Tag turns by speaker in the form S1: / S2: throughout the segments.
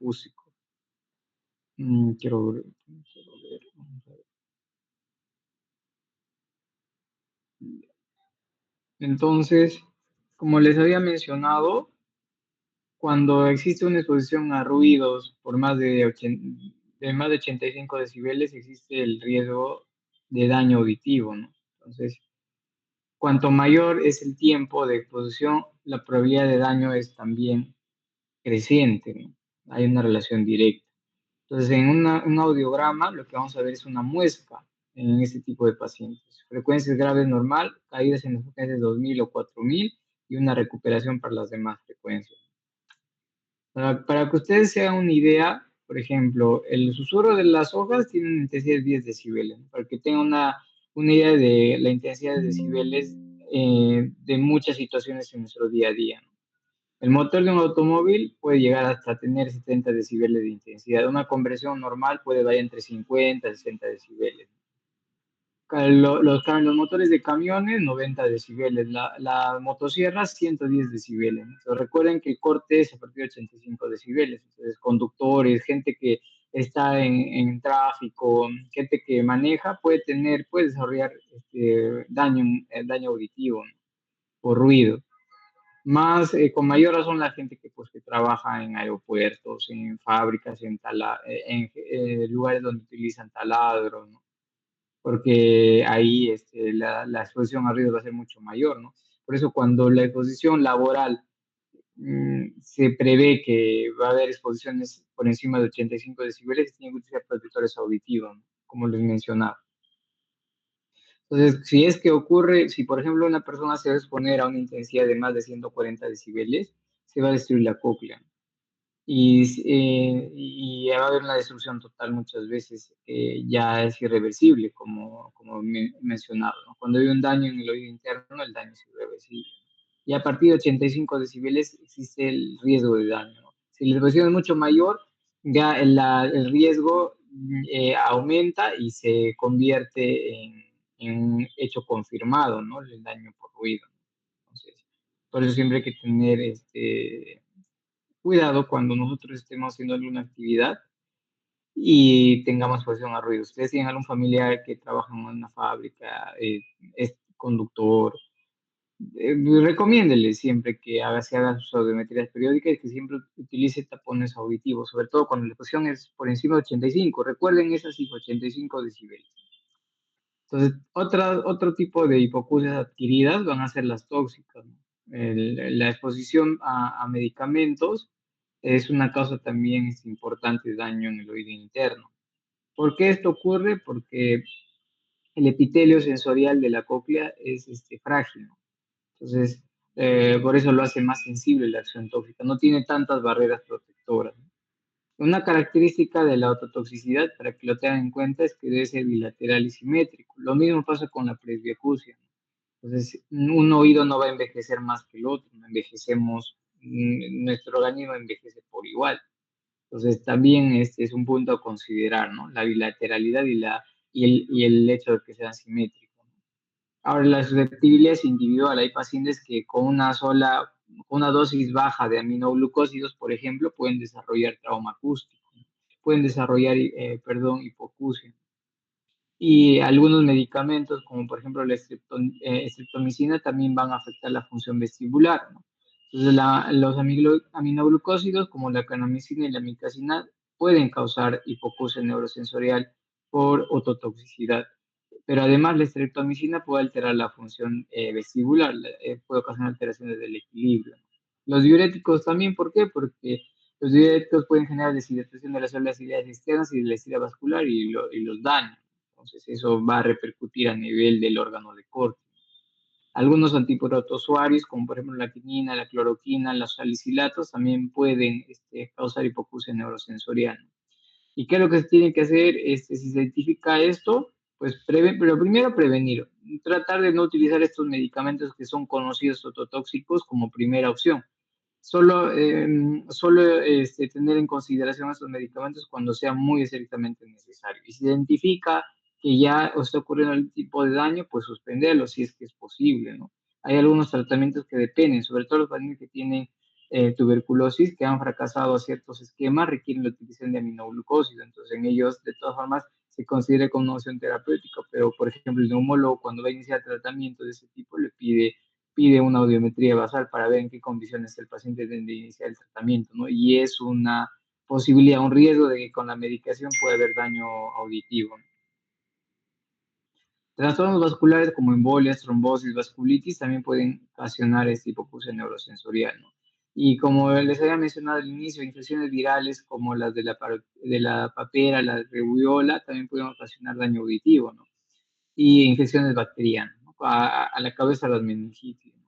S1: acústico. Quiero ver, vamos a ver. Entonces, como les había mencionado, cuando existe una exposición a ruidos por más de 85 decibeles, existe el riesgo de daño auditivo, ¿no? Entonces, cuanto mayor es el tiempo de exposición, la probabilidad de daño es también creciente, ¿no? Hay una relación directa. Entonces, en un audiograma, lo que vamos a ver es una muesca en este tipo de pacientes. Frecuencias graves normal, caídas en las frecuencias de 2000 o 4000 y una recuperación para las demás frecuencias. Para que ustedes se hagan una idea, por ejemplo, el susurro de las hojas tiene una intensidad de 10 decibeles, ¿no? Para que tengan una idea de la intensidad de decibeles de muchas situaciones en nuestro día a día, ¿no? El motor de un automóvil puede llegar hasta tener 70 decibeles de intensidad. Una conversión normal puede variar entre 50 y 60 decibeles. Los motores de camiones, 90 decibeles. La motosierra, 110 decibeles. Entonces, recuerden que el corte es a partir de 85 decibeles. Entonces, conductores, gente que está en tráfico, gente que maneja, puede desarrollar daño auditivo, ¿no? Por ruido. Con mayor razón la gente que trabaja en aeropuertos, en fábricas, en lugares donde utilizan taladro, ¿no? Porque ahí la exposición a ruido va a ser mucho mayor, ¿no? Por eso cuando la exposición laboral se prevé que va a haber exposiciones por encima de 85 decibeles, tienen que utilizar protectores auditivos, ¿no? Como les mencionaba. Entonces, si es que ocurre, si por ejemplo una persona se va a exponer a una intensidad de más de 140 decibeles, se va a destruir la cóclea y va a haber una destrucción total muchas veces, ya es irreversible, como mencionaba, ¿no? Cuando hay un daño en el oído interno, el daño es irreversible. Y a partir de 85 decibeles existe el riesgo de daño, ¿no? Si la exposición es mucho mayor, ya el riesgo aumenta y se convierte en un hecho confirmado, ¿no? El daño por ruido. Entonces, por eso siempre hay que tener cuidado cuando nosotros estemos haciendo alguna actividad y tengamos exposición a ruido. Ustedes tienen algún familiar que trabaja en una fábrica, es conductor, recomiéndele siempre que se haga sus audiometrías periódicas y que siempre utilice tapones auditivos, sobre todo cuando la exposición es por encima de 85. Recuerden esas 85 decibeles. Entonces, otro tipo de hipoacusias adquiridas van a ser las tóxicas, ¿no? La exposición a medicamentos es una causa también importante de daño en el oído interno. ¿Por qué esto ocurre? Porque el epitelio sensorial de la cóclea es frágil, ¿no? Entonces, por eso lo hace más sensible la acción tóxica. No tiene tantas barreras protectoras, ¿no? Una característica de la ototoxicidad, para que lo tengan en cuenta, es que debe ser bilateral y simétrico. Lo mismo pasa con la presbiacusia, ¿no? Entonces, un oído no va a envejecer más que el otro, no envejecemos, nuestro organismo envejece por igual. Entonces, también este es un punto a considerar, ¿no? La bilateralidad y el hecho de que sean simétricos. Ahora, la susceptibilidad es individual. Hay pacientes que con una dosis baja de aminoglucósidos, por ejemplo, pueden desarrollar trauma acústico, pueden desarrollar, hipoacusia. Y algunos medicamentos, como por ejemplo la streptomicina, también van a afectar la función vestibular, ¿no? Entonces, los aminoglucósidos, como la kanamicina y la micacina, pueden causar hipoacusia neurosensorial por ototoxicidad. Pero además la streptomicina puede alterar la función vestibular, puede ocasionar alteraciones del equilibrio. Los diuréticos también, ¿por qué? Porque los diuréticos pueden generar deshidratación de las células ciliares externas y de la estrella vascular y los dañan. Entonces eso va a repercutir a nivel del órgano de corte. Algunos antiprotozoarios, como por ejemplo la quinina, la cloroquina, los salicilatos, también pueden causar hipoacusia neurosensorial. ¿Y qué es lo que se tiene que hacer? Si se identifica esto, pues pero primero prevenir. Tratar de no utilizar estos medicamentos que son conocidos ototóxicos como primera opción. Solo tener en consideración estos medicamentos cuando sea muy estrictamente necesario. Y si se identifica que ya está ocurriendo algún tipo de daño, pues suspenderlo si es que es posible, ¿no? Hay algunos tratamientos que dependen, sobre todo los pacientes que tienen tuberculosis que han fracasado ciertos esquemas requieren la utilización de aminoglucósidos. Entonces, en ellos, de todas formas, se considera como una opción terapéutica, pero, por ejemplo, el neumólogo, cuando va a iniciar tratamiento de ese tipo, le pide una audiometría basal para ver en qué condiciones el paciente debe de iniciar el tratamiento, ¿no? Y es una posibilidad, un riesgo de que con la medicación puede haber daño auditivo. Trastornos vasculares como embolias, trombosis, vasculitis también pueden ocasionar esta hipoacusia neurosensorial, ¿no? Y como les había mencionado al inicio, infecciones virales como las de la papera, la rubiola, también pueden ocasionar daño auditivo, ¿no? Y infecciones bacterianas, ¿no? A la cabeza las meningitis, ¿no?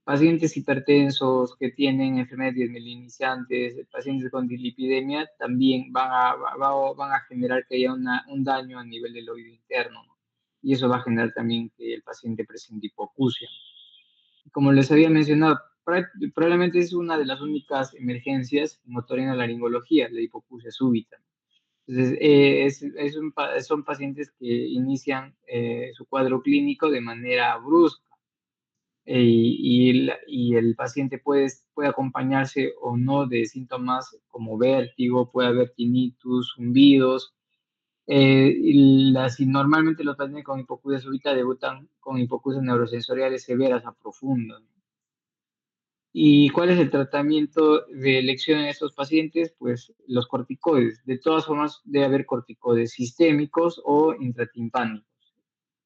S1: Pacientes hipertensos que tienen enfermedades desmielinizantes, pacientes con dislipidemia, también van a generar que haya un daño a nivel del oído interno, ¿no? Y eso va a generar también que el paciente presente hipoacusia. Como les había mencionado, probablemente es una de las únicas emergencias en otorrinolaringología, la hipoacusia súbita. Entonces, son pacientes que inician su cuadro clínico de manera brusca y el paciente puede acompañarse o no de síntomas como vértigo, puede haber tinnitus, zumbidos. Y normalmente los pacientes con hipoacusia súbita debutan con hipoacusias neurosensoriales severas a profundas. ¿Y cuál es el tratamiento de elección en estos pacientes? Pues los corticoides. De todas formas, debe haber corticoides sistémicos o intratimpánicos.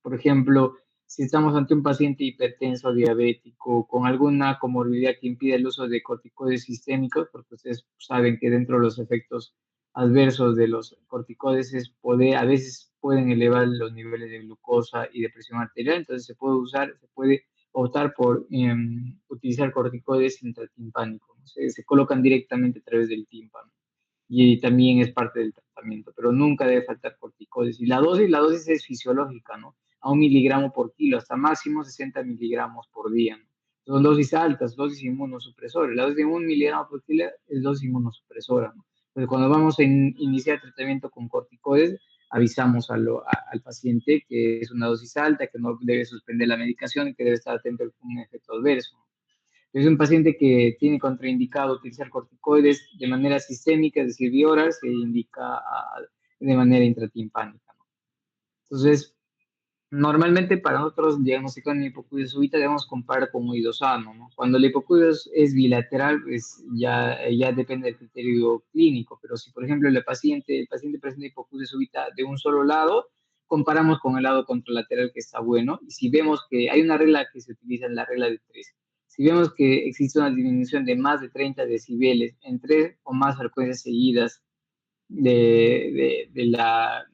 S1: Por ejemplo, si estamos ante un paciente hipertenso, diabético, con alguna comorbilidad que impide el uso de corticoides sistémicos, porque ustedes saben que dentro de los efectos adversos de los corticoides a veces pueden elevar los niveles de glucosa y de presión arterial, entonces se puede optar por utilizar corticoides intratimpánicos, ¿no? Se colocan directamente a través del tímpano y también es parte del tratamiento, pero nunca debe faltar corticoides. Y la dosis es fisiológica, ¿no? A 1 miligramo por kilo, hasta máximo 60 miligramos por día, ¿no? Son dosis altas, dosis inmunosupresora. La dosis de 1 miligramo por kilo es dosis inmunosupresora, ¿no? Entonces, cuando vamos a iniciar tratamiento con corticoides, avisamos al paciente que es una dosis alta, que no debe suspender la medicación y que debe estar atento a un efecto adverso. Es un paciente que tiene contraindicado utilizar corticoides de manera sistémica, es decir, vía oral, se indica de manera intratimpánica, ¿no? Entonces, normalmente para nosotros diagnosticar una hipoacusia súbita debemos comparar con oído sano, ¿no? Cuando la hipoacusia es bilateral, pues ya depende del criterio clínico, pero si por ejemplo el paciente presenta hipoacusia súbita de un solo lado, comparamos con el lado contralateral que está bueno, y si vemos que hay una regla que se utiliza en la regla de 3, si vemos que existe una disminución de más de 30 decibeles en 3 o más frecuencias seguidas de la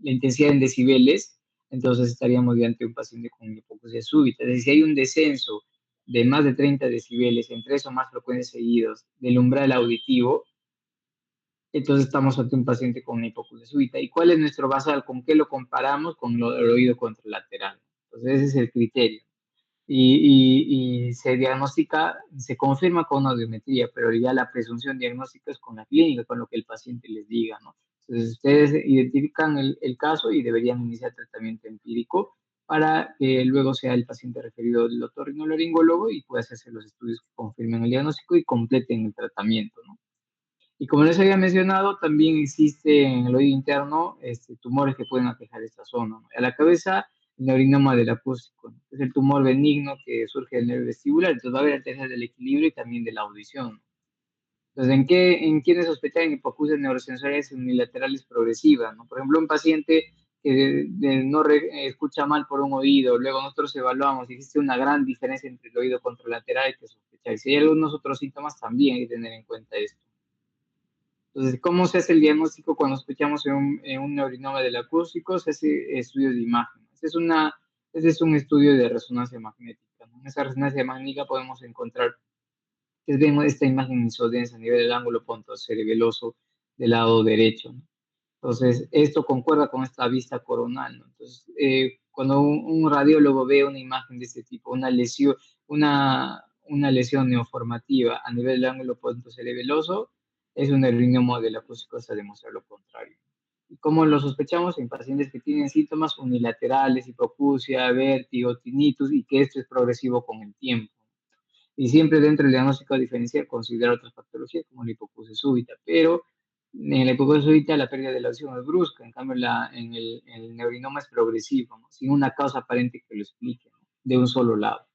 S1: intensidad en decibeles, entonces estaríamos ante un paciente con hipoacusia súbita. Es decir, si hay un descenso de más de 30 decibeles en 3 o más frecuencias seguidas del umbral auditivo, entonces estamos ante un paciente con una hipoacusia súbita. ¿Y cuál es nuestro basal? ¿Con qué lo comparamos? Con el oído contralateral. Entonces ese es el criterio y se diagnostica, se confirma con una audiometría, pero ya la presunción diagnóstica es con la clínica, con lo que el paciente les diga, ¿no? Entonces, ustedes identifican el caso y deberían iniciar tratamiento empírico para que luego sea el paciente referido al otorrinolaringólogo y pueda hacerse los estudios que confirmen el diagnóstico y completen el tratamiento, ¿no? Y como les había mencionado, también existe en el oído interno tumores que pueden aquejar esta zona, ¿no? A la cabeza, el neurinoma del acústico, ¿no? Es el tumor benigno que surge del nervio vestibular, entonces va a haber alteraciones del equilibrio y también de la audición, ¿no? Entonces, ¿en quiénes sospechan hipoacusias neurosensoriales unilaterales progresivas, ¿no? Por ejemplo, un paciente que no escucha mal por un oído, luego nosotros evaluamos y existe una gran diferencia entre el oído contralateral, hay que sospechar. Y si hay algunos otros síntomas, también hay que tener en cuenta esto. Entonces, ¿cómo se hace el diagnóstico cuando escuchamos en un neurinoma del acústico? Se hace estudios de imagen. Ese es un estudio de resonancia magnética, ¿no? En esa resonancia magnética podemos encontrar que vemos esta imagen isodensa a nivel del ángulo pontocerebeloso del lado derecho, ¿no? Entonces, esto concuerda con esta vista coronal, ¿no? Entonces, cuando un radiólogo ve una imagen de este tipo, una lesión neoformativa a nivel del ángulo pontocerebeloso, es un neurinoma del acústico hasta demostrar lo contrario. ¿Y cómo lo sospechamos? En pacientes que tienen síntomas unilaterales, hipoacusia, vértigo, tinnitus, y que esto es progresivo con el tiempo. Y siempre dentro del diagnóstico diferencial considerar otras patologías como la hipoacusia súbita, pero en la hipoacusia súbita la pérdida de la audición es brusca, en cambio el neurinoma es progresivo, ¿no? Sin una causa aparente que lo explique, ¿no? De un solo lado.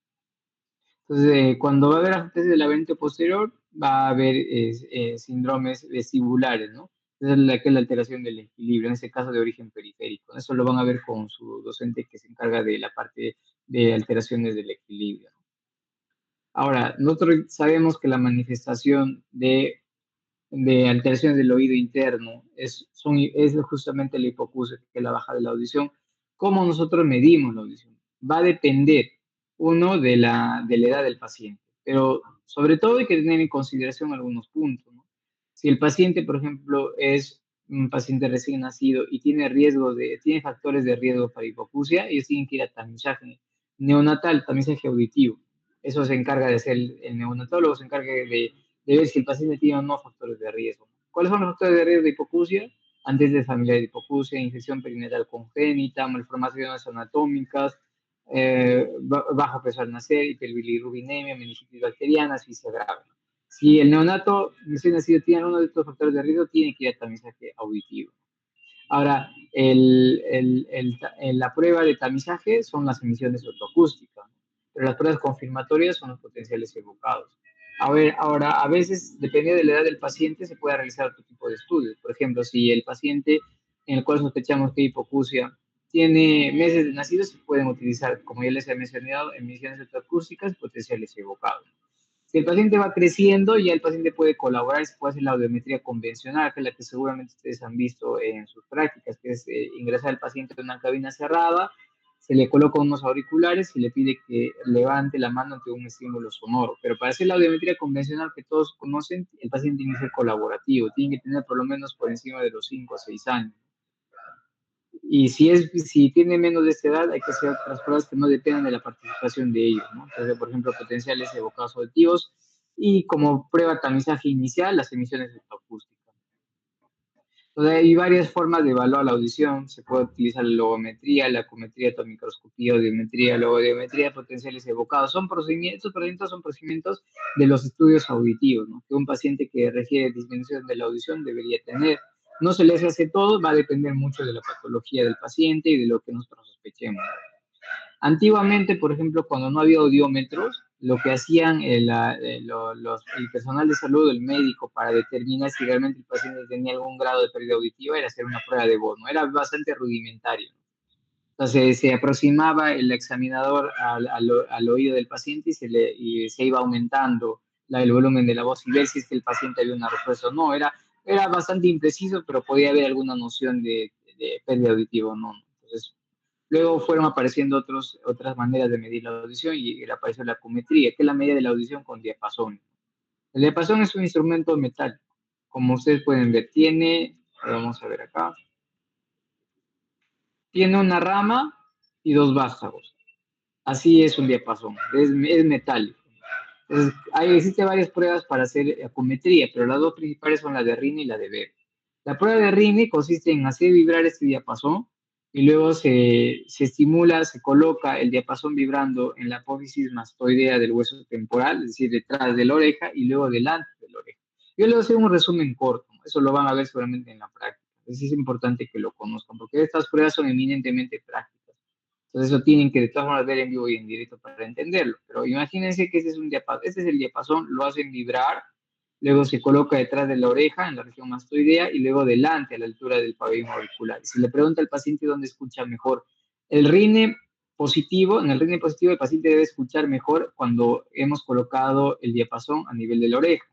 S1: Entonces, cuando va a haber afectación del laberinto posterior, va a haber síndromes vestibulares, ¿no? Esa es que es la alteración del equilibrio, en este caso de origen periférico. Eso lo van a ver con su docente que se encarga de la parte de alteraciones del equilibrio. Ahora, nosotros sabemos que la manifestación de alteraciones del oído interno es justamente la hipoacusia, que es la baja de la audición. ¿Cómo nosotros medimos la audición? Va a depender, uno, de la edad del paciente, pero sobre todo hay que tener en consideración algunos puntos, ¿no? Si el paciente, por ejemplo, es un paciente recién nacido y tiene factores de riesgo para hipoacusia, ellos tienen que ir a tamizaje neonatal, tamizaje auditivo. Eso se encarga de hacer el neonatólogo, se encarga de ver si el paciente tiene o no factores de riesgo. ¿Cuáles son los factores de riesgo de hipoacusia? Antecedentes familiares de hipoacusia, infección perinatal congénita, malformaciones anatómicas, bajo peso al nacer, hiperbilirrubinemia, meningitis bacteriana, asfixia grave. Si el neonato recién nacido tiene uno de estos factores de riesgo, tiene que ir a tamizaje auditivo. Ahora, la prueba de tamizaje son las emisiones autoacústicas, pero las pruebas confirmatorias son los potenciales evocados. A ver, ahora, a veces, dependiendo de la edad del paciente, se puede realizar otro tipo de estudios. Por ejemplo, si el paciente en el cual sospechamos que hay hipoacusia tiene meses de nacido, se pueden utilizar, como ya les he mencionado, emisiones autoacústicas y potenciales evocados. Si el paciente va creciendo, ya el paciente puede colaborar, se puede hacer la audiometría convencional, que es la que seguramente ustedes han visto en sus prácticas, que es ingresar al paciente en una cabina cerrada, se le coloca unos auriculares y le pide que levante la mano ante un estímulo sonoro. Pero para hacer la audiometría convencional que todos conocen, el paciente tiene que ser colaborativo, tiene que tener por lo menos por encima de los 5 o 6 años. Y si tiene menos de esta edad, hay que hacer otras pruebas que no dependan de la participación de ellos, ¿no? Entonces, por ejemplo, potenciales evocados auditivos y como prueba tamizaje inicial, las emisiones acústicas. Entonces, hay varias formas de evaluar la audición. Se puede utilizar la logometría, la ecometría, tomicroscopía, audiometría, logometría, potenciales evocados. Estos procedimientos son procedimientos de los estudios auditivos, ¿no? Que un paciente que requiere disminución de la audición debería tener. No se les hace todo, va a depender mucho de la patología del paciente y de lo que nosotros sospechemos. Antiguamente, por ejemplo, cuando no había audiómetros, lo que hacían el personal de salud, el médico, para determinar si realmente el paciente tenía algún grado de pérdida auditiva era hacer una prueba de voz, ¿no? Era bastante rudimentario. Entonces se aproximaba el examinador al oído del paciente y se iba aumentando el volumen de la voz y ver si es que el paciente había una respuesta o no. Era bastante impreciso, pero podía haber alguna noción de pérdida auditiva o no. Entonces, luego fueron apareciendo otras maneras de medir la audición y apareció la acumetría, que es la medida de la audición con diapasón. El diapasón es un instrumento metálico. Como ustedes pueden ver, vamos a ver acá, tiene una rama y dos vástagos. Así es un diapasón, es metálico. Entonces, existen varias pruebas para hacer acumetría, pero las dos principales son la de Rini y la de Weber. La prueba de Rini consiste en hacer vibrar este diapasón y luego se estimula, se coloca el diapasón vibrando en la apófisis mastoidea del hueso temporal, es decir, detrás de la oreja y luego delante de la oreja. Yo les voy a hacer un resumen corto, eso lo van a ver seguramente en la práctica. Entonces es importante que lo conozcan, porque estas pruebas son eminentemente prácticas. Entonces eso tienen que de todas formas ver en vivo y en directo para entenderlo. Pero imagínense que este es el diapasón, lo hacen vibrar, luego se coloca detrás de la oreja, en la región mastoidea, y luego delante, a la altura del pabellón auricular. Si le pregunta al paciente dónde escucha mejor, en el rine positivo el paciente debe escuchar mejor cuando hemos colocado el diapasón a nivel de la oreja.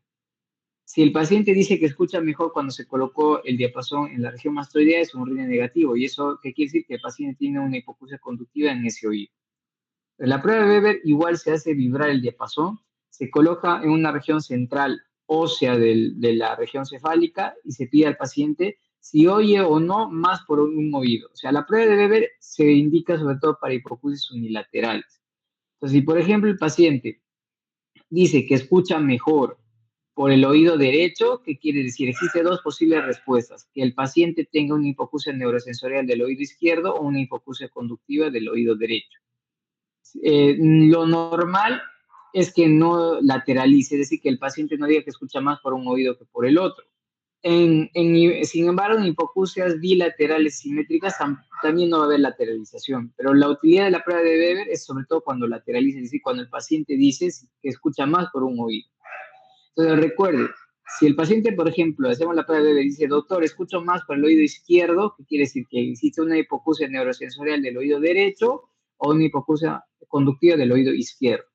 S1: Si el paciente dice que escucha mejor cuando se colocó el diapasón en la región mastoidea, es un rine negativo. ¿Y eso qué quiere decir? Que el paciente tiene una hipoacusia conductiva en ese oído. En la prueba de Weber igual se hace vibrar el diapasón, se coloca en una región central ósea de la región cefálica y se pide al paciente si oye o no más por un oído. O sea, la prueba de Weber se indica sobre todo para hipoacusias unilaterales. Entonces, si por ejemplo el paciente dice que escucha mejor por el oído derecho, ¿qué quiere decir? Existen dos posibles respuestas, que el paciente tenga una hipoacusia neurosensorial del oído izquierdo o una hipoacusia conductiva del oído derecho. Lo normal es que no lateralice, es decir, que el paciente no diga que escucha más por un oído que por el otro. Sin embargo, en hipoacusias bilaterales simétricas también no va a haber lateralización, pero la utilidad de la prueba de Weber es sobre todo cuando lateraliza, es decir, cuando el paciente dice que escucha más por un oído. Entonces, recuerde, si el paciente, por ejemplo, hacemos la prueba de Weber y dice, doctor, escucho más por el oído izquierdo, ¿qué quiere decir? Que existe una hipoacusia neurosensorial del oído derecho o una hipoacusia conductiva del oído izquierdo.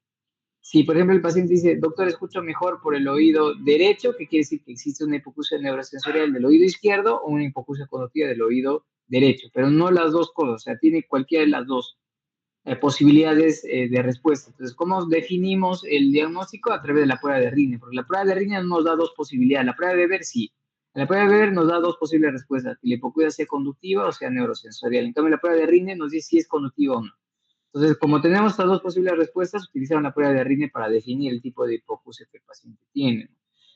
S1: Si, por ejemplo, el paciente dice, doctor, escucho mejor por el oído derecho, ¿qué quiere decir? Que existe una hipoacusia neurosensorial del oído izquierdo o una hipoacusia conductiva del oído derecho, pero no las dos cosas, o sea, tiene cualquiera de las dos posibilidades de respuesta. Entonces, ¿cómo definimos el diagnóstico? A través de la prueba de Rine, porque la prueba de Rine nos da dos posibilidades. La prueba de Weber sí. La prueba de Weber nos da dos posibles respuestas, que la hipoacusia sea conductiva o sea neurosensorial. En cambio, la prueba de Rine nos dice si es conductiva o no. Entonces, como tenemos estas dos posibles respuestas, utilizaron la prueba de Rine para definir el tipo de hipoacusia que el paciente tiene.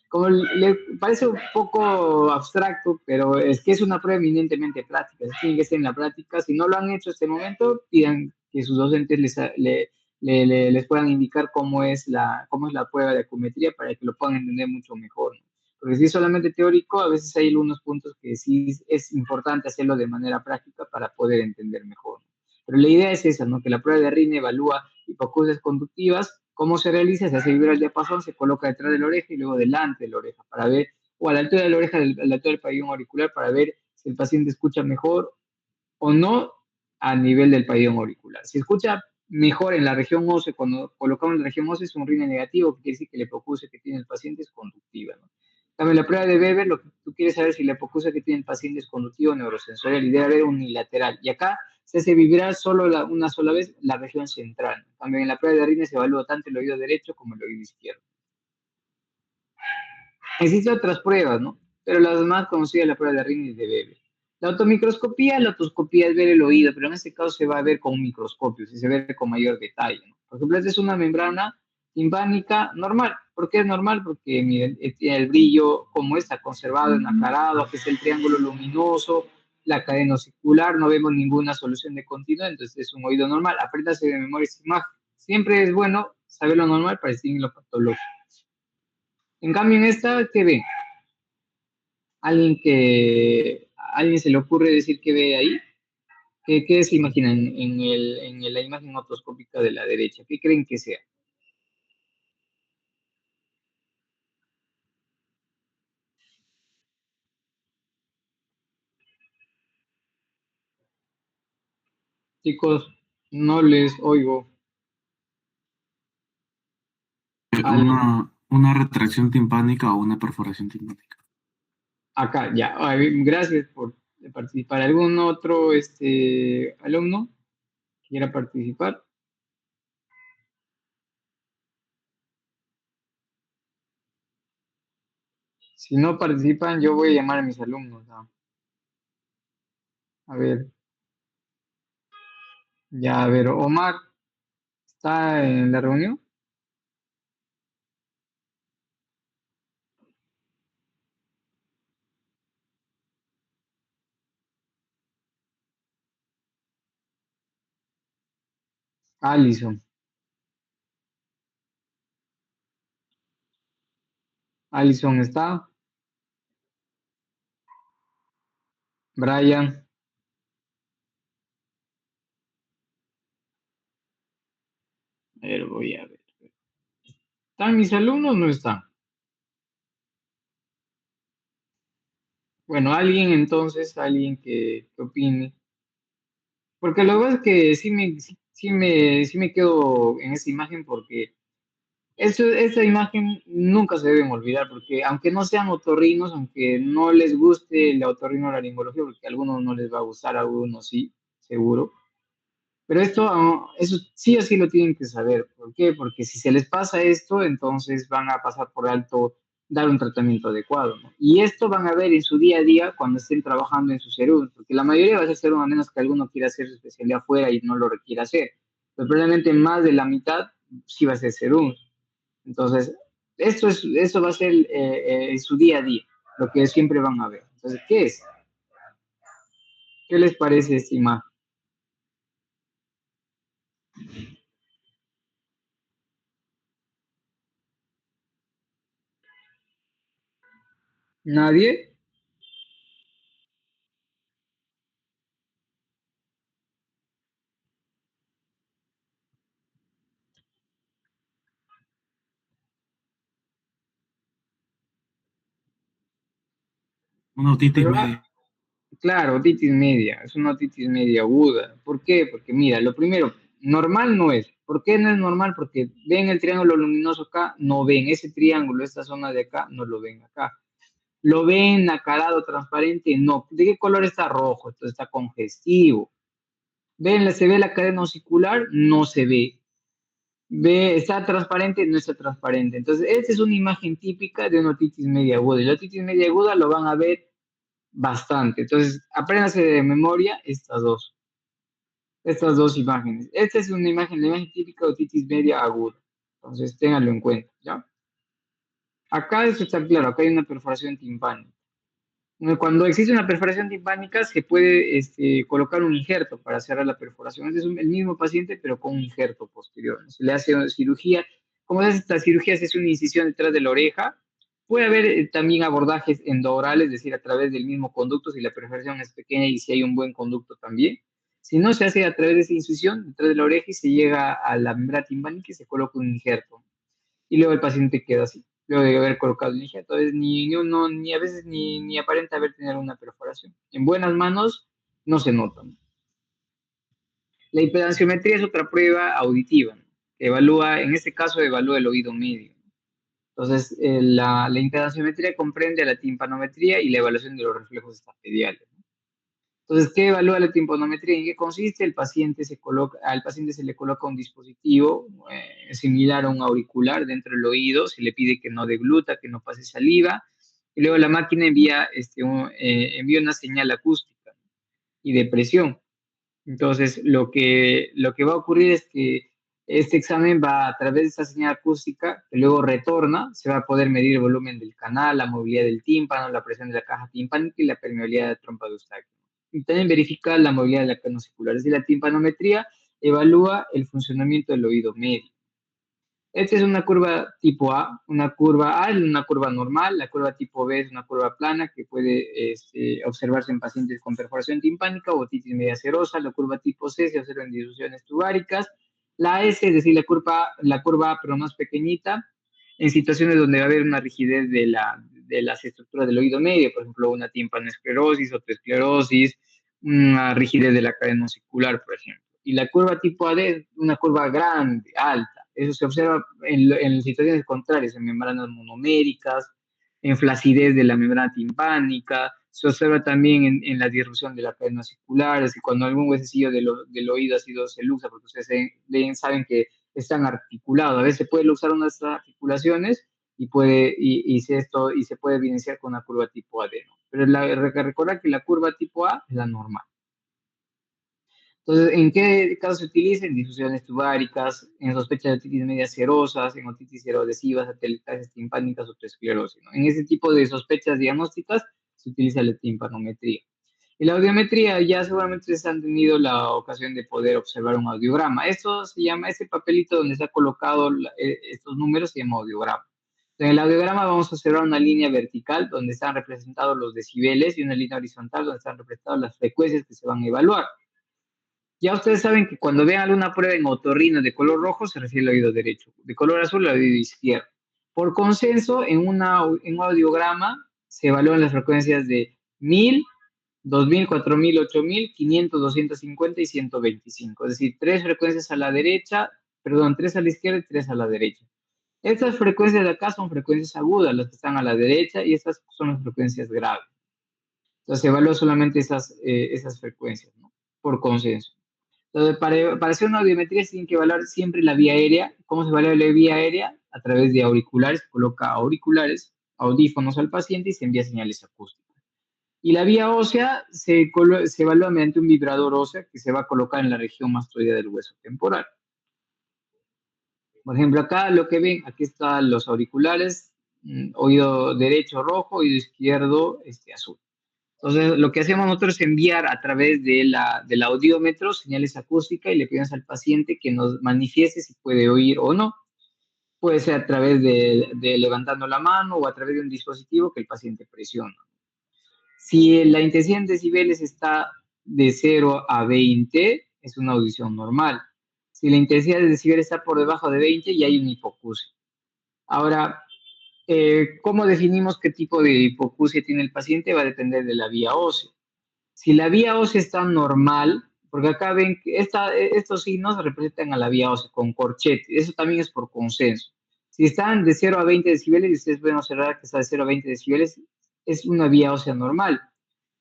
S1: Como le parece un poco abstracto, pero es que es una prueba eminentemente práctica. Tienen que estar en la práctica. Si no lo han hecho hasta el momento, pidan que sus docentes les puedan indicar cómo es la prueba de acumetría para que lo puedan entender mucho mejor, ¿no? Porque si es solamente teórico, a veces hay algunos puntos que sí es importante hacerlo de manera práctica para poder entender mejor, ¿no? Pero la idea es esa, ¿no? Que la prueba de Rine evalúa hipoacusias conductivas. ¿Cómo se realiza? Se hace vibrar el diapasón, se coloca detrás de la oreja y luego delante de la oreja para ver, o a la altura de la oreja, a la altura del pabellón auricular para ver si el paciente escucha mejor o no a nivel del pabellón auricular. Si escucha mejor en la región ósea, cuando colocamos en la región ósea es un Rine negativo, que quiere decir que la hipoacusia que tiene el paciente es conductiva, ¿no? También la prueba de Weber, lo que tú quieres saber es si la hipoacusia que tiene el paciente es conductiva o neurosensorial, y debe haber unilateral. Y acá se hace vibrar solo una sola vez la región central. También en la prueba de Rine se evalúa tanto el oído derecho como el oído izquierdo. Existen otras pruebas, ¿no? Pero las más conocidas, la prueba de Rine y de Weber. La otoscopía es ver el oído, pero en este caso se va a ver con un microscopio, se ve con mayor detalle, ¿no? Por ejemplo, esta es una membrana timpánica normal. ¿Por qué es normal? Porque miren, tiene el brillo como está conservado en aclarado, que es el triángulo luminoso, la cadena osicular, no vemos ninguna solución de continuidad, entonces es un oído normal. Apréndase de memoria esta imagen. Siempre es bueno saber lo normal para distinguir lo patológico. En cambio, en esta, ¿qué ven? ¿A alguien se le ocurre decir que ve ahí? ¿Qué se imaginan la imagen otoscópica de la derecha? ¿Qué creen que sea? Chicos, no les oigo.
S2: Una retracción timpánica o una perforación timpánica.
S1: Acá, ya. Ay, gracias por participar. ¿Algún otro alumno que quiera participar? Si no participan, yo voy a llamar a mis alumnos, ¿no? A ver, ya, a ver, Omar, ¿está en la reunión? Alison. Alison está. Brian. A ver, voy a ver. ¿Están mis alumnos o no están? Bueno, alguien que opine. Porque lo que pasa es que sí me quedo en esa imagen porque esa imagen nunca se deben olvidar, porque aunque no sean otorrinos, aunque no les guste la otorrinolaringología, porque a algunos no les va a gustar, a algunos sí, seguro. Pero esto, eso sí o sí lo tienen que saber. ¿Por qué? Porque si se les pasa esto, entonces van a pasar por alto dar un tratamiento adecuado, ¿no? Y esto van a ver en su día a día cuando estén trabajando en su serum, porque la mayoría va a ser serum, a menos que alguno quiera hacer su especialidad afuera y no lo requiera hacer. Pero probablemente más de la mitad sí va a ser serum. Entonces, eso va a ser su día a día, lo que siempre van a ver. Entonces, ¿qué es? ¿Qué les parece esta imagen? ¿Nadie?
S2: Una otitis
S1: Pero,
S2: media.
S1: claro, otitis media, es una otitis media aguda. ¿Por qué? Porque mira, lo primero, normal no es. ¿Por qué no es normal? Porque ven el triángulo luminoso acá, no ven ese triángulo, esta zona de acá, no lo ven acá. ¿Lo ven nacarado, transparente? No. ¿De qué color está? Rojo, entonces está congestivo. ¿Ven, se ve la cadena osicular? No se ve. ¿Ve, está transparente? No está transparente. Entonces, esta es una imagen típica de una otitis media aguda. Y la otitis media aguda lo van a ver bastante. Entonces, apréndase de memoria estas dos imágenes. Esta es una imagen, la imagen típica de otitis media aguda. Entonces, ténganlo en cuenta, ¿ya? Acá eso está claro, acá hay una perforación timpánica. Cuando existe una perforación timpánica, se puede colocar un injerto para cerrar la perforación. Es el mismo paciente, pero con un injerto posterior. Se le hace una cirugía. Como se hace esta cirugía, se hace una incisión detrás de la oreja. Puede haber también abordajes endoorales, es decir, a través del mismo conducto, si la perforación es pequeña y si hay un buen conducto también. Si no, se hace a través de esa incisión detrás de la oreja y se llega a la membrana timpánica y se coloca un injerto y luego el paciente queda así, luego de haber colocado el injerto. Entonces, ni uno, ni a veces ni aparenta haber tenido una perforación. En buenas manos no se notan. La impedanciometría es otra prueba auditiva, ¿no? Que evalúa, en este caso, evalúa el oído medio. Entonces, la impedanciometría comprende la timpanometría y la evaluación de los reflejos estapediales. Entonces, ¿qué evalúa la timpanometría? ¿En qué consiste? Al paciente se le coloca un dispositivo similar a un auricular dentro del oído, se le pide que no degluta, que no pase saliva, y luego la máquina envía una señal acústica y de presión. Entonces, lo que va a ocurrir es que este examen va a través de esa señal acústica, que luego retorna, se va a poder medir el volumen del canal, la movilidad del tímpano, la presión de la caja timpánica y la permeabilidad de la trompa de Eustaquio. Y también verifica la movilidad de la cadena osicular. Es decir, la timpanometría evalúa el funcionamiento del oído medio. Esta es una curva tipo A. Una curva A es una curva normal, la curva tipo B es una curva plana que puede observarse en pacientes con perforación timpánica o otitis media serosa. La curva tipo C se observa en disfunciones tubáricas. La S, es decir, la curva A pero más pequeñita, en situaciones donde va a haber una rigidez de las estructuras del oído medio, por ejemplo, una timpanoesclerosis, otoesclerosis, una rigidez de la cadena osicular, por ejemplo. Y la curva tipo AD es una curva grande, alta. Eso se observa en situaciones contrarias, en membranas monoméricas, en flacidez de la membrana timpánica, se observa también en la disrupción de la cadena osicular, es decir, cuando algún huesecillo del oído ha sido se luxa, porque ustedes saben que están articulados. A veces se puede luxar unas articulaciones y se puede evidenciar con una curva tipo AD, ¿no? Pero recordar que la curva tipo A es la normal. Entonces, ¿en qué casos se utiliza? En difusiones tubáricas, en sospecha de otitis medias serosas, en otitis seroadhesivas, satelitales timpánicas o esclerosis, ¿no? En ese tipo de sospechas diagnósticas se utiliza la timpanometría. Y la audiometría, ya seguramente ustedes han tenido la ocasión de poder observar un audiograma. Esto se llama, ese papelito donde se ha colocado estos números se llama audiograma. En el audiograma vamos a observar una línea vertical donde están representados los decibeles y una línea horizontal donde están representadas las frecuencias que se van a evaluar. Ya ustedes saben que cuando vean alguna prueba en otorrino de color rojo se refiere al oído derecho, de color azul al oído izquierdo. Por consenso, en un audiograma se evalúan las frecuencias de 1000, 2000, 4000, 8000, 500, 250 y 125. Es decir, tres frecuencias a la derecha, perdón, tres a la izquierda y tres a la derecha. Estas frecuencias de acá son frecuencias agudas, las que están a la derecha, y estas son las frecuencias graves. Entonces se evalúa solamente esas frecuencias, ¿no? Por consenso. Entonces, para hacer una audiometría se tiene que evaluar siempre la vía aérea. ¿Cómo se evalúa la vía aérea? A través de auriculares, se coloca auriculares, audífonos al paciente y se envía señales acústicas. Y la vía ósea se evalúa mediante un vibrador óseo que se va a colocar en la región mastoidea del hueso temporal. Por ejemplo, acá lo que ven, aquí están los auriculares, oído derecho rojo, oído izquierdo azul. Entonces, lo que hacemos nosotros es enviar a través del audiómetro señales acústicas y le pedimos al paciente que nos manifieste si puede oír o no. Puede ser a través de levantando la mano o a través de un dispositivo que el paciente presiona. Si la intensidad en decibeles está de 0 a 20, es una audición normal. Si la intensidad de decibeles está por debajo de 20, ya hay una hipoacusia. Ahora, ¿cómo definimos qué tipo de hipoacusia tiene el paciente? Va a depender de la vía ósea. Si la vía ósea está normal, porque acá ven que estos signos representan a la vía ósea con corchete, eso también es por consenso. Si están de 0 a 20 decibeles, y ustedes pueden observar que está de 0 a 20 decibeles, es una vía ósea normal.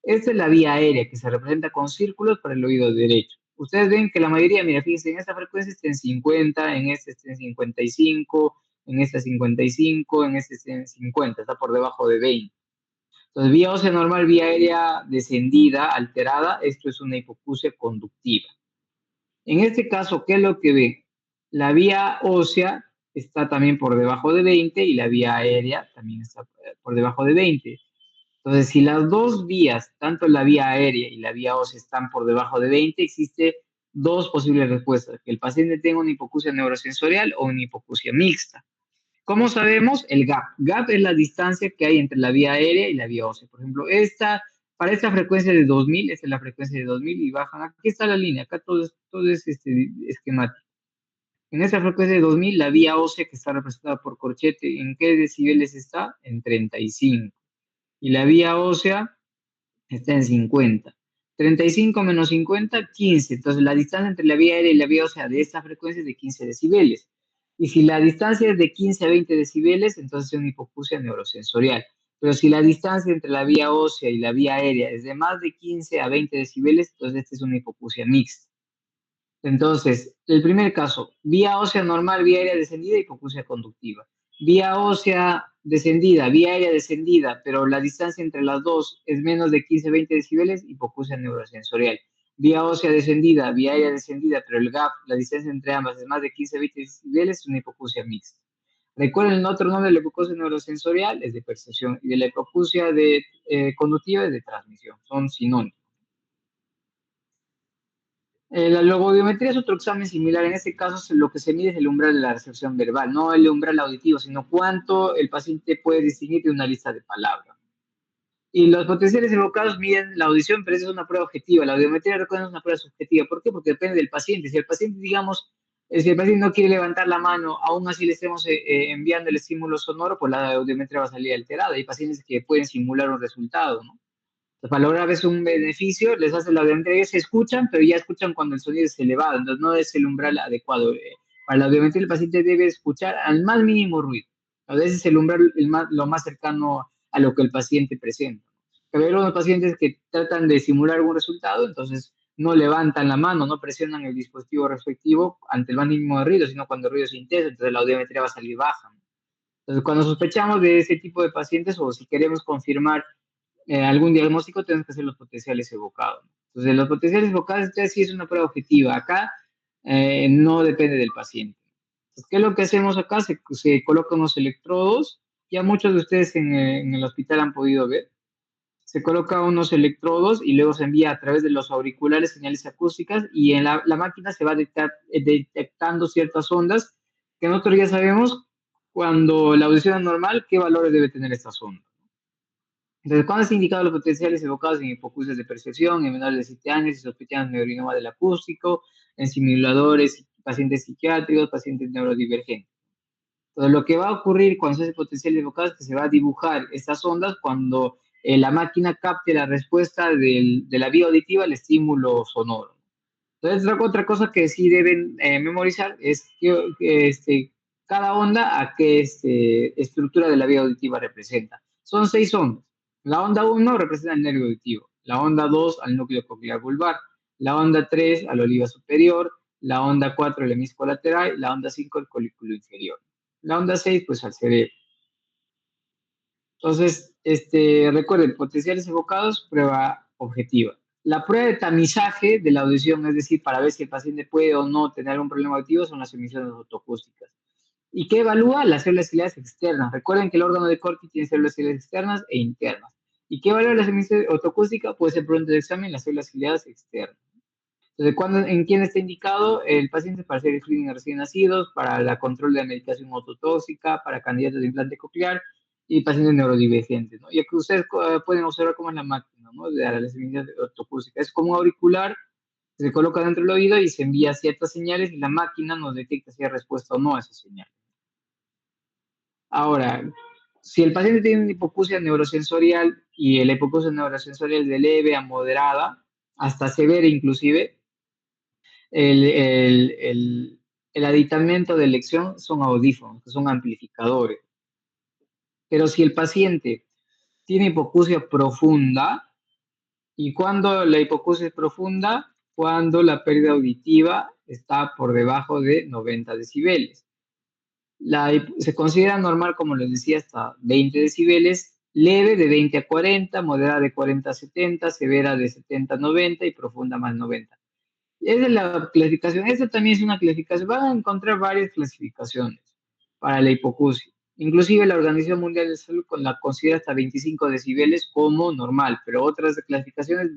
S1: Esta es la vía aérea que se representa con círculos para el oído derecho. Ustedes ven que la mayoría, mira, fíjense, en esta frecuencia está en 50, en esta está en 55, en esta 55, en esta está en 50, está por debajo de 20. Entonces, vía ósea normal, vía aérea descendida, alterada, esto es una hipoacusia conductiva. En este caso, ¿qué es lo que ven? La vía ósea está también por debajo de 20 y la vía aérea también está por debajo de 20. Entonces, si las dos vías, tanto la vía aérea y la vía ósea, están por debajo de 20, existe dos posibles respuestas, que el paciente tenga una hipoacusia neurosensorial o una hipoacusia mixta. ¿Cómo sabemos? El gap. Gap es la distancia que hay entre la vía aérea y la vía ósea. Por ejemplo, para esta frecuencia de 2000, esta es la frecuencia de 2000 y bajan. Aquí está la línea, acá todo es esquemático. En esta frecuencia de 2000, la vía ósea que está representada por corchete, ¿en qué decibeles está? En 35. Y la vía ósea está en 50. 35 menos 50, 15. Entonces, la distancia entre la vía aérea y la vía ósea de esta frecuencia es de 15 decibeles. Y si la distancia es de 15 a 20 decibeles, entonces es una hipoacusia neurosensorial. Pero si la distancia entre la vía ósea y la vía aérea es de más de 15 a 20 decibeles, entonces esta es una hipoacusia mixta. Entonces, el primer caso, vía ósea normal, vía aérea descendida, hipoacusia conductiva. Vía ósea descendida, vía aérea descendida, pero la distancia entre las dos es menos de 15-20 decibeles, hipoacusia neurosensorial. Vía ósea descendida, vía aérea descendida, pero el gap, la distancia entre ambas es más de 15-20 decibeles, es una hipoacusia mixta. Recuerden, el otro nombre de la hipoacusia neurosensorial es de percepción y de la hipoacusia conductiva es de transmisión, son sinónimos. La logodometría es otro examen similar. En este caso, lo que se mide es el umbral de la recepción verbal, no el umbral auditivo, sino cuánto el paciente puede distinguir de una lista de palabras. Y los potenciales evocados miden la audición, pero esa es una prueba objetiva. La audiometría, recuerden, es una prueba subjetiva. ¿Por qué? Porque depende del paciente. Si el paciente, digamos, si el paciente no quiere levantar la mano, aún así le estemos enviando el estímulo sonoro, pues la audiometría va a salir alterada. Hay pacientes que pueden simular un resultado, ¿no? Para lograr a veces un beneficio, les hace la audiometría, ellos se escuchan, pero ya escuchan cuando el sonido es elevado, entonces no es el umbral adecuado. Para la audiometría el paciente debe escuchar al más mínimo ruido. A veces es el umbral lo más cercano a lo que el paciente presenta. Pero hay algunos pacientes que tratan de simular algún resultado, entonces no levantan la mano, no presionan el dispositivo respectivo ante el más mínimo de ruido, sino cuando el ruido es intenso, entonces la audiometría va a salir baja. Entonces, cuando sospechamos de ese tipo de pacientes o si queremos confirmar algún diagnóstico, tenemos que hacer los potenciales evocados. Entonces, los potenciales evocados, entonces sí es una prueba objetiva. Acá no depende del paciente. Entonces, ¿qué es lo que hacemos acá? Se colocan unos electrodos. Ya muchos de ustedes en el hospital han podido ver. Se colocan unos electrodos y luego se envía a través de los auriculares señales acústicas y en la máquina se va detectando ciertas ondas que nosotros ya sabemos cuando la audición es normal, qué valores debe tener estas ondas. Entonces, ¿cuándo se han indicado los potenciales evocados en hipoacusias de percepción, en menores de 7 años, y sospechamos neurinoma del acústico, en simuladores, pacientes psiquiátricos, pacientes neurodivergentes? Entonces, lo que va a ocurrir cuando se hace potencial evocado es que se va a dibujar estas ondas cuando la máquina capte la respuesta de la vía auditiva al estímulo sonoro. Entonces, otra cosa que sí deben memorizar es que cada onda a qué estructura de la vía auditiva representa. Son 6 ondas. La onda 1 representa el nervio auditivo, la onda 2 al núcleo coclear vulvar, la onda 3 al oliva superior, la onda 4 al hemisco lateral, la onda 5 al colículo inferior. La onda 6 pues al cerebro. Entonces, recuerden, potenciales evocados, prueba objetiva. La prueba de tamizaje de la audición, es decir, para ver si el paciente puede o no tener algún problema auditivo, son las emisiones autoacústicas. ¿Y qué evalúa? Las células ciliares externas. Recuerden que el órgano de Corti tiene células ciliares externas e internas. ¿Y qué evalúa las emisiones autoacústicas? Puede ser pronto de examen las células ciliares externas. Entonces, ¿en quién está indicado? El paciente para hacer screening de recién nacidos, para el control de la medicación ototóxica, para candidatos de implante coclear y pacientes neurodivergentes, ¿no? Y aquí ustedes pueden observar cómo es la máquina, ¿no? De la señal ortocústica. Es como un auricular, se coloca dentro del oído y se envía ciertas señales y la máquina nos detecta si hay respuesta o no a esa señal. Ahora, si el paciente tiene una hipoacusia neurosensorial y la hipoacusia neurosensorial de leve a moderada, hasta severa inclusive, el, el, el, el aditamento de elección son audífonos, que son amplificadores. Pero si el paciente tiene hipoacusia profunda, ¿y cuando la hipoacusia es profunda? Cuando la pérdida auditiva está por debajo de 90 decibeles. Se considera normal, como les decía, hasta 20 decibeles, leve de 20 a 40, moderada de 40 a 70, severa de 70 a 90 y profunda más 90. Esa es la clasificación. Esta también es una clasificación. Van a encontrar varias clasificaciones para la hipoacusia. Inclusive la Organización Mundial de Salud la considera hasta 25 decibeles como normal, pero otras clasificaciones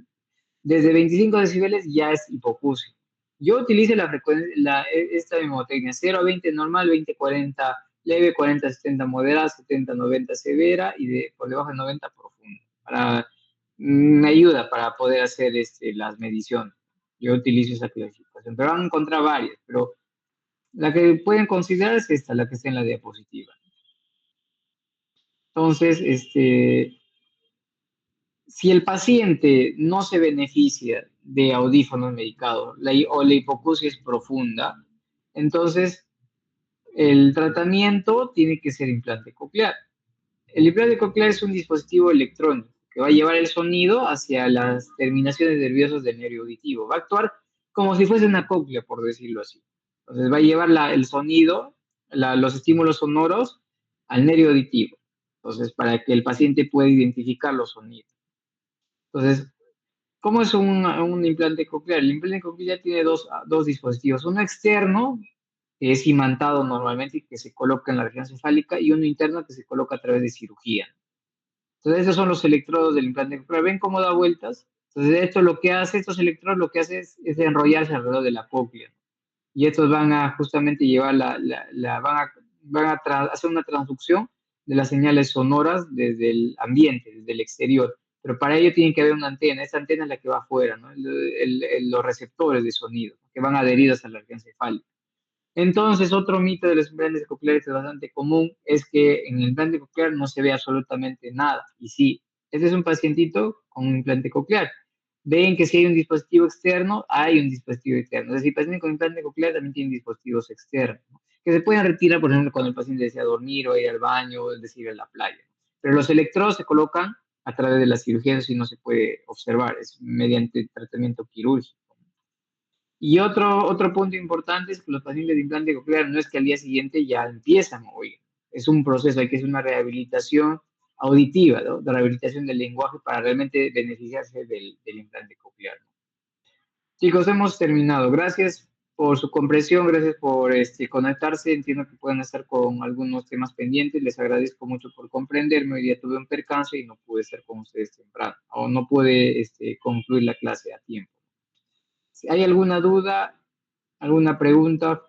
S1: desde 25 decibeles ya es hipoacusia. Yo utilizo la frecuencia, esta mnemotecnia, 0 a 20 normal, 20 a 40 leve, 40 a 70 moderada, 70 a 90 severa y por debajo de 90 profunda. Me ayuda para poder hacer las mediciones. Yo utilizo esa clasificación, pero van a encontrar varias, pero la que pueden considerar es esta, la que está en la diapositiva. Entonces, si el paciente no se beneficia de audífonos medicados o la hipoacusia es profunda, entonces el tratamiento tiene que ser implante coclear. El implante coclear es un dispositivo electrónico que va a llevar el sonido hacia las terminaciones nerviosas del nervio auditivo. Va a actuar como si fuese una cóclea, por decirlo así. Entonces va a llevar el sonido, los estímulos sonoros al nervio auditivo. Entonces, para que el paciente pueda identificar los sonidos. Entonces, ¿cómo es un implante coclear? El implante coclear tiene dos dispositivos. Uno externo, que es imantado normalmente y que se coloca en la región cefálica, y uno interno que se coloca a través de cirugía. Entonces, esos son los electrodos del implante coclear. ¿Ven cómo da vueltas? Entonces, estos electrodos lo que hace es enrollarse alrededor de la cóclea. Y estos van a justamente llevar hacer una transducción de las señales sonoras desde el ambiente, desde el exterior. Pero para ello tiene que haber una antena. Esa antena es la que va afuera, ¿no? Los receptores de sonido que van adheridos a la región cefálica. Entonces, otro mito de los implantes cocleares que es bastante común es que en el implante coclear no se ve absolutamente nada. Y sí, este es un pacientito con un implante coclear. Ven que si hay un dispositivo externo, hay un dispositivo externo. Es decir, el paciente con implante coclear también tiene dispositivos externos, ¿no? Que se pueden retirar, por ejemplo, cuando el paciente desea dormir o ir al baño, es decir, a la playa. Pero los electrodos se colocan a través de la cirugía, eso sí no se puede observar, es mediante tratamiento quirúrgico. Y otro punto importante es que los pacientes de implante coclear no es que al día siguiente ya empiezan a oír. Es un proceso, hay que hacer una rehabilitación auditiva, ¿no? De rehabilitación del lenguaje para realmente beneficiarse del implante coclear. Chicos, hemos terminado. Gracias por su comprensión, gracias por conectarse. Entiendo que pueden estar con algunos temas pendientes. Les agradezco mucho por comprenderme. Hoy día tuve un percance y no pude estar con ustedes temprano, o no pude concluir la clase a tiempo. Si hay alguna duda, alguna pregunta,